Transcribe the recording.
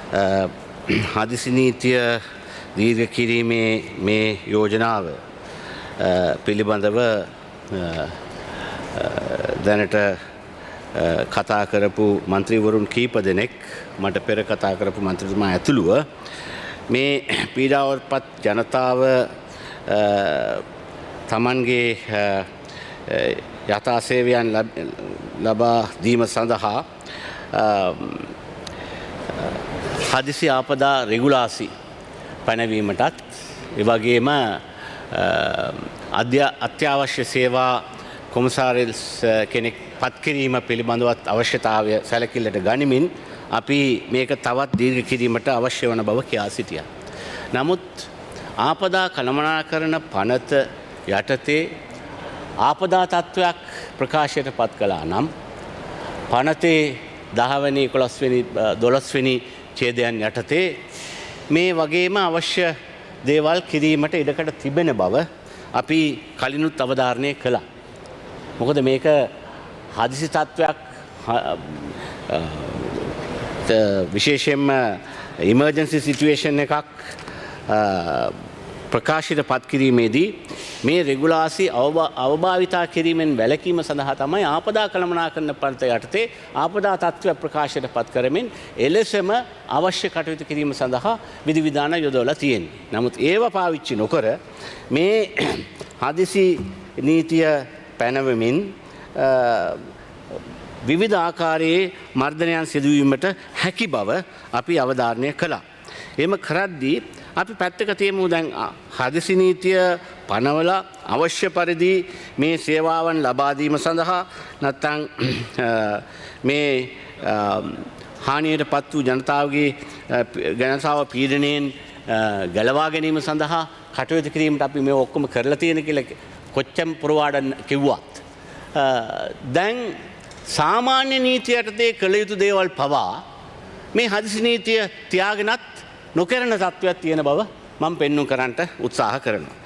හදිසි නීතිය දීර්ඝ කිරීමේ මේ යෝජනාව පිළිබඳව දැනට කතා කරපු මන්ත්‍රීවරුන් කීප දෙනෙක් මට පෙර කතා කරපු මන්ත්‍රීතුමා ඇතුළුව මේ පීඩාවටපත් ජනතාව තමන්ගේ යථා සේවයන් ලබා දීම සඳහා හදිසි ආපදා රෙගුලාසි පැනවීමටත් එවැගේම අත්‍යවශ්‍ය සේවා කොමසාරිස් කෙනෙක් පත් කිරීම පිළිබඳවත් අවශ්‍යතාවය සැලකිල්ලට ගනිමින් අපි මේක තවත් දීර්ඝ කිරීමට අවශ්‍ය වන බව කියා සිටියා. නමුත් ආපදා කළමනාකරන පනත යටතේ ආපදා තත්ත්වයක් ප්‍රකාශයට පත් කළා නම් පනතේ 10 වෙනි 11 වෙනි 12 වෙනි ඡේදයන් යටතේ මේ වගේම අවශ්‍ය දේවල් කිරීමට ඉඩකඩ තිබෙන බව අපි කලිනුත් අවධාරණය කළා. මොකද මේක හදිසි තත්ත්වයක් විශේෂයෙන්ම ඉමර්ජන්සි සිටුේෂන් එකක් ප්‍රකාශයට පත් කිරීමේදී මේ රෙගුලාසි අවභාවිතා කිරීමෙන් වැළකීම සඳහා තමයි ආපදා කළමනාකරන පනත යටතේ ආපදා තත්ත්වය ප්‍රකාශයට පත් කරමින් එලෙසම අවශ්‍ය කටයුතු කිරීම සඳහා විධිවිධාන යොදවලා තියෙන්නේ. නමුත් ඒව පාවිච්චි නොකර මේ හදිසි නීතිය පැනවමින් විවිධ ආකාරයේ මර්ධනයන් සිදුවීමට හැකි බව අපි අවධාරණය කළා. එහෙම කරද්දී අපි පැත්තක තියමු දැන් හදිසි නීතිය පනවලා අවශ්‍ය පරිදි මේ සේවාවන් ලබා දීම සඳහා නැත්නම් මේ හානියටපත් වූ ජනතාව පීඩනයෙන් ගලවා ගැනීම සඳහා කටයුතු කිරීමට අපි මේ ඔක්කොම කරලා තියෙන කියලා කොච්චම් පුරවාඩ කිව්වත් දැන් සාමාන්‍ය නීතියටතේ කළ යුතු දේවල් පවා මේ හදිසි නීතිය තියාගෙනත් නොකරන තත්ත්වයක් තියෙන බව මම පෙන්වන්න කරන්නට උත්සාහ කරනවා.